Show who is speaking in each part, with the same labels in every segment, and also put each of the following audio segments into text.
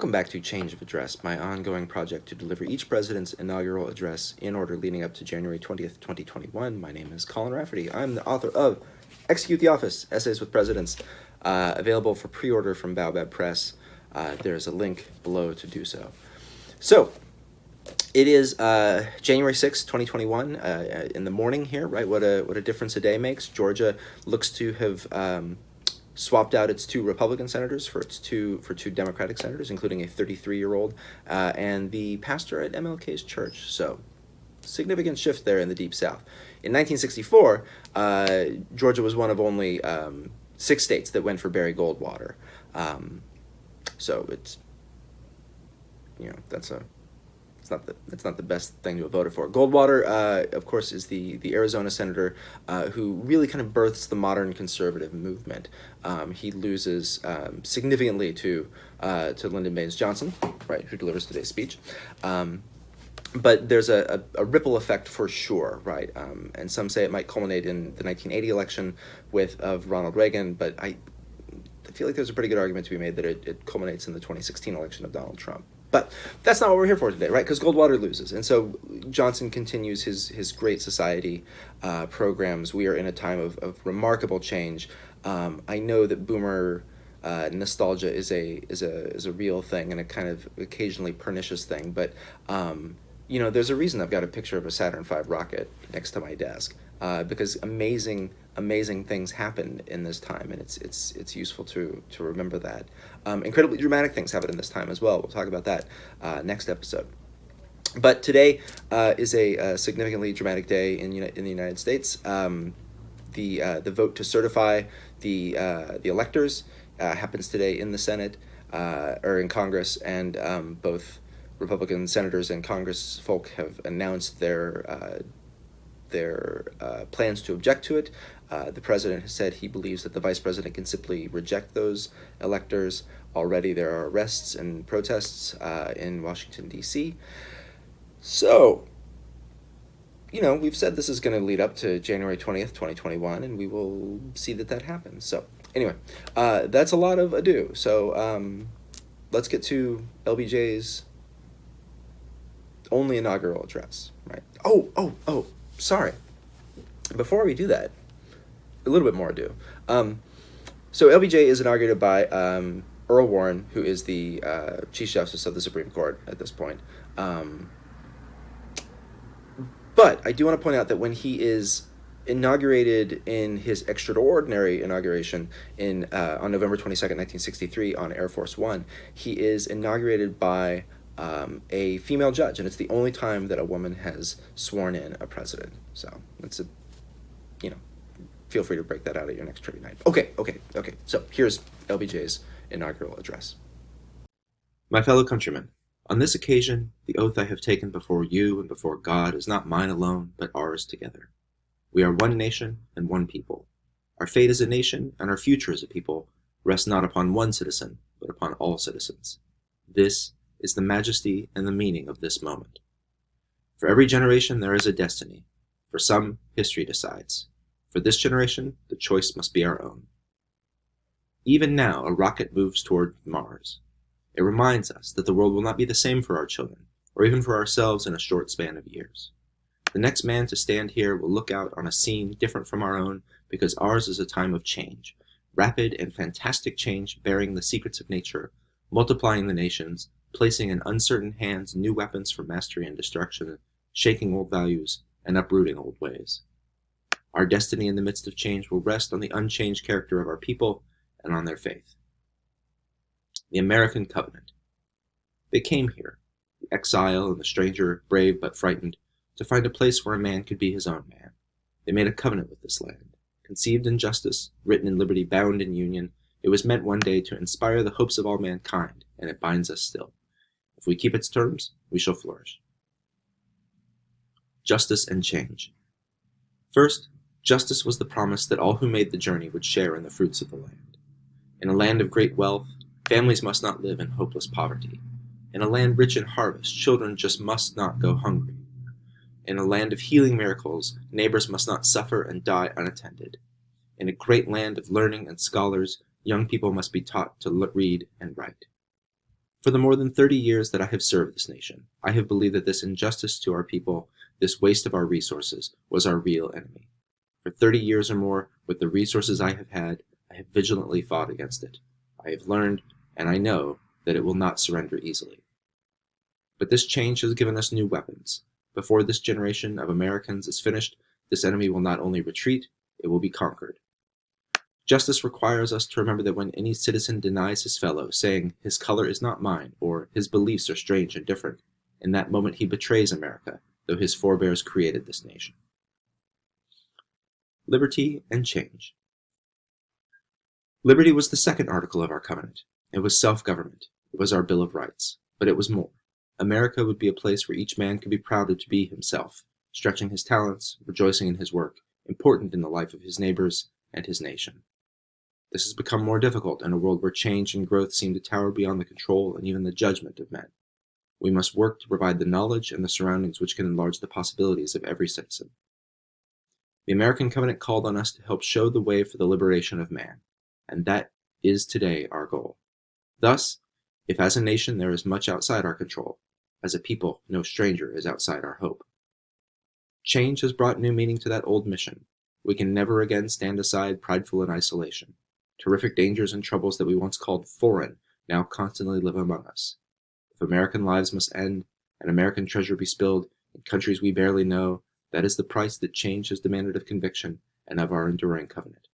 Speaker 1: Welcome back to Change of Address, my ongoing project to deliver each president's inaugural address in order leading up to January 20th, 2021. My name is Colin Rafferty. I'm the author of Execute the Office, Essays with Presidents, available for pre-order from Baobab Press. There's a link below to do so. So, it is January 6th, 2021, in the morning here, right? What a difference a day makes. Georgia looks to have swapped out its 2 Republican senators for 2 Democratic senators, including a 33-year-old and the pastor at MLK's church. So, significant shift there in the Deep South. In 1964, Georgia was one of only 6 states that went for Barry Goldwater. So it's, it's not the best thing to have voted for. Goldwater, of course, is the Arizona senator who really kind of births the modern conservative movement. He loses significantly to Lyndon Baines Johnson, right, who delivers today's speech. But there's a ripple effect for sure, right? And some say it might culminate in the 1980 election of Ronald Reagan, but I feel like there's a pretty good argument to be made that it culminates in the 2016 election of Donald Trump. But that's not what we're here for today, right? Because Goldwater loses. And so Johnson continues his Great Society programs. We are in a time of remarkable change. I know that boomer nostalgia is a real thing and a kind of occasionally pernicious thing. But, there's a reason I've got a picture of a Saturn V rocket next to my desk. Because amazing things happen in this time, and it's useful to remember that. Incredibly dramatic things happen in this time as well. We'll talk about that next episode. But today is a significantly dramatic day in the United States. The vote to certify the electors happens today in the Senate or in Congress, and both Republican senators and Congress folk have announced their plans to object to it. The president has said he believes that the vice president can simply reject those electors. Already there are arrests and protests in Washington, D.C. So, we've said this is going to lead up to January 20th, 2021, and we will see that happens. So, anyway, that's a lot of ado. So, let's get to LBJ's only inaugural address, right? Oh. Sorry. Before we do that, a little bit more ado. So LBJ is inaugurated by Earl Warren, who is the Chief Justice of the Supreme Court at this point. But I do want to point out that when he is inaugurated in his extraordinary inauguration on November 22nd, 1963 on Air Force One, he is inaugurated by a female judge, and it's the only time that a woman has sworn in a president. So it's feel free to break that out at your next trivia night. Okay. So here's LBJ's inaugural address. My fellow countrymen, on this occasion, the oath I have taken before you and before God is not mine alone, but ours together. We are one nation and one people. Our fate as a nation and our future as a people rests not upon one citizen, but upon all citizens. This is the majesty and the meaning of this moment. For every generation there is a destiny. For some, history decides. For this generation, the choice must be our own. Even now, a rocket moves toward Mars. It reminds us that the world will not be the same for our children, or even for ourselves in a short span of years. The next man to stand here will look out on a scene different from our own, because ours is a time of change, rapid and fantastic change bearing the secrets of nature, multiplying the nations, placing in uncertain hands new weapons for mastery and destruction, shaking old values, and uprooting old ways. Our destiny in the midst of change will rest on the unchanged character of our people and on their faith. The American Covenant. They came here, the exile and the stranger, brave but frightened, to find a place where a man could be his own man. They made a covenant with this land. Conceived in justice, written in liberty, bound in union, it was meant one day to inspire the hopes of all mankind, and it binds us still. If we keep its terms, we shall flourish. Justice and change. First, justice was the promise that all who made the journey would share in the fruits of the land. In a land of great wealth, families must not live in hopeless poverty. In a land rich in harvest, children just must not go hungry. In a land of healing miracles, neighbors must not suffer and die unattended. In a great land of learning and scholars, young people must be taught to read and write. For the more than 30 years that I have served this nation, I have believed that this injustice to our people, this waste of our resources, was our real enemy. For 30 years or more, with the resources I have had, I have vigilantly fought against it. I have learned, and I know, that it will not surrender easily. But this change has given us new weapons. Before this generation of Americans is finished, this enemy will not only retreat, it will be conquered. Justice requires us to remember that when any citizen denies his fellow, saying, "His color is not mine," or "His beliefs are strange and different," in that moment he betrays America, though his forebears created this nation. Liberty and change. Liberty was the second article of our covenant. It was self-government. It was our Bill of Rights. But it was more. America would be a place where each man could be proud to be himself, stretching his talents, rejoicing in his work, important in the life of his neighbors and his nation. This has become more difficult in a world where change and growth seem to tower beyond the control and even the judgment of men. We must work to provide the knowledge and the surroundings which can enlarge the possibilities of every citizen. The American Covenant called on us to help show the way for the liberation of man, and that is today our goal. Thus, if as a nation there is much outside our control, as a people no stranger is outside our hope. Change has brought new meaning to that old mission. We can never again stand aside prideful in isolation. Terrific dangers and troubles that we once called foreign now constantly live among us. If American lives must end, and American treasure be spilled in countries we barely know, that is the price that change has demanded of conviction and of our enduring covenant.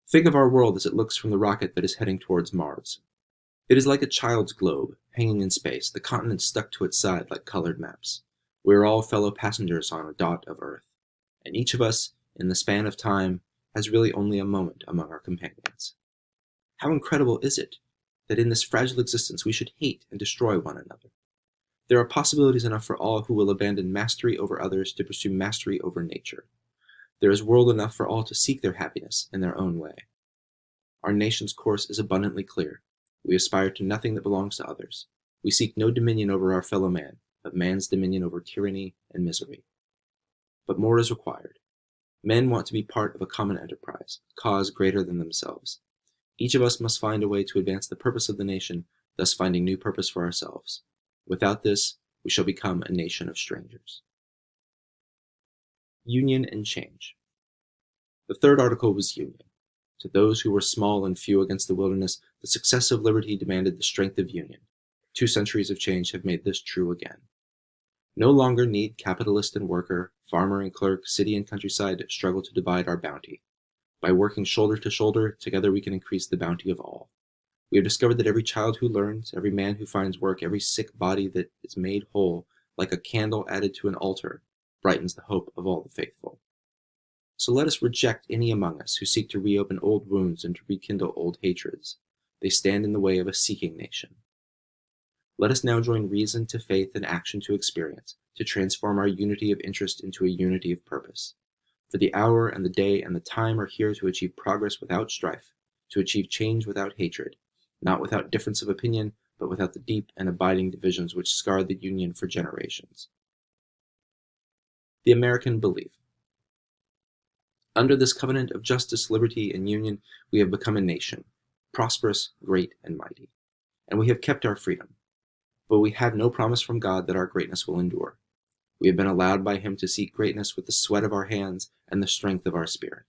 Speaker 1: Think of our world as it looks from the rocket that is heading towards Mars. It is like a child's globe, hanging in space, the continents stuck to its side like colored maps. We are all fellow passengers on a dot of Earth, and each of us, in the span of time, has really only a moment among our companions. How incredible is it that in this fragile existence we should hate and destroy one another? There are possibilities enough for all who will abandon mastery over others to pursue mastery over nature. There is world enough for all to seek their happiness in their own way. Our nation's course is abundantly clear. We aspire to nothing that belongs to others. We seek no dominion over our fellow man, but man's dominion over tyranny and misery. But more is required. Men want to be part of a common enterprise, a cause greater than themselves. Each of us must find a way to advance the purpose of the nation, thus finding new purpose for ourselves. Without this, we shall become a nation of strangers. Union and change. The third article was union. To those who were small and few against the wilderness, the success of liberty demanded the strength of union. 2 centuries of change have made this true again. No longer need capitalist and worker, farmer and clerk, city and countryside struggle to divide our bounty. By working shoulder to shoulder, together we can increase the bounty of all. We have discovered that every child who learns, every man who finds work, every sick body that is made whole, like a candle added to an altar, brightens the hope of all the faithful. So let us reject any among us who seek to reopen old wounds and to rekindle old hatreds. They stand in the way of a seeking nation. Let us now join reason to faith and action to experience, to transform our unity of interest into a unity of purpose. For the hour and the day and the time are here to achieve progress without strife, to achieve change without hatred, not without difference of opinion, but without the deep and abiding divisions which scar the Union for generations. The American belief. Under this covenant of justice, liberty, and union, we have become a nation, prosperous, great, and mighty. And we have kept our freedom. But we have no promise from God that our greatness will endure. We have been allowed by Him to seek greatness with the sweat of our hands and the strength of our spirit.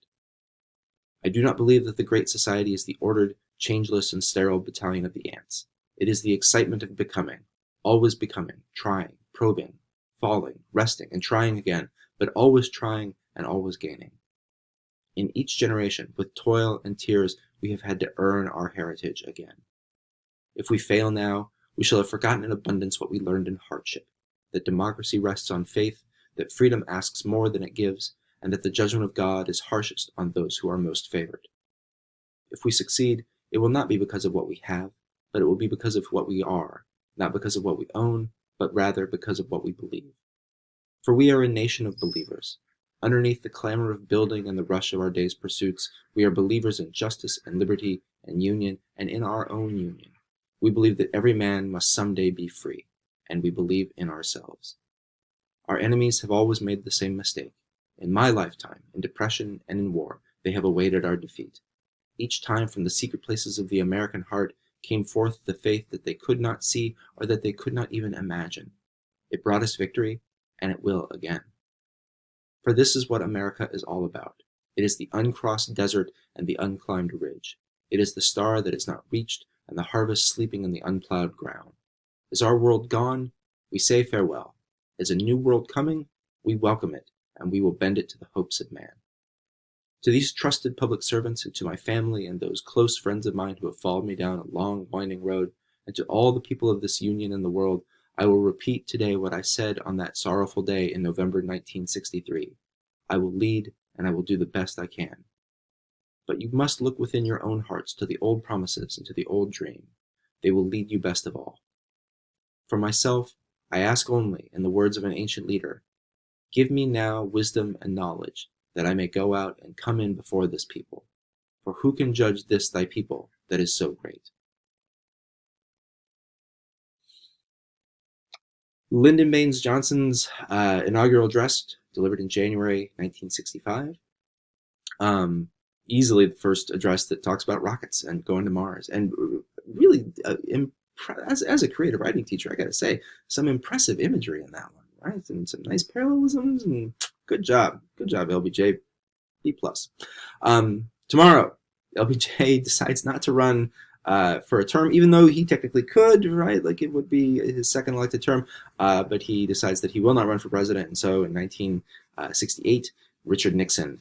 Speaker 1: I do not believe that the great society is the ordered, changeless, and sterile battalion of the ants. It is the excitement of becoming, always becoming, trying, probing, falling, resting, and trying again, but always trying and always gaining. In each generation, with toil and tears, we have had to earn our heritage again. If we fail now, we shall have forgotten in abundance what we learned in hardship, that democracy rests on faith, that freedom asks more than it gives, and that the judgment of God is harshest on those who are most favored. If we succeed, it will not be because of what we have, but it will be because of what we are, not because of what we own, but rather because of what we believe. For we are a nation of believers. Underneath the clamor of building and the rush of our day's pursuits, we are believers in justice and liberty and union, and in our own union. We believe that every man must someday be free, and we believe in ourselves. Our enemies have always made the same mistake. In my lifetime, in depression and in war, they have awaited our defeat. Each time from the secret places of the American heart came forth the faith that they could not see or that they could not even imagine. It brought us victory, and it will again. For this is what America is all about. It is the uncrossed desert and the unclimbed ridge. It is the star that is not reached and the harvest sleeping in the unplowed ground. Is our world gone? We say farewell. Is a new world coming? We welcome it, and we will bend it to the hopes of man. To these trusted public servants, and to my family and those close friends of mine who have followed me down a long, winding road, and to all the people of this Union and the world, I will repeat today what I said on that sorrowful day in November 1963. I will lead, and I will do the best I can. But you must look within your own hearts to the old promises and to the old dream. They will lead you best of all. For myself, I ask only, in the words of an ancient leader, give me now wisdom and knowledge, that I may go out and come in before this people. For who can judge this thy people that is so great? Lyndon Baines Johnson's inaugural address, delivered in January 1965. Easily the first address that talks about rockets and going to Mars. And really, as a creative writing teacher, I got to say, some impressive imagery in that one, right? And some nice parallelisms, and good job, LBJ, B+. Tomorrow, LBJ decides not to run for a term, even though he technically could, right? Like it would be his second elected term, but he decides that he will not run for president. And so in 1968, Richard Nixon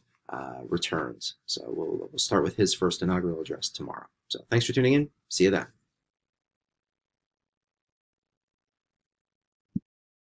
Speaker 1: returns. So we'll start with his first inaugural address tomorrow. So thanks for tuning in. See you then.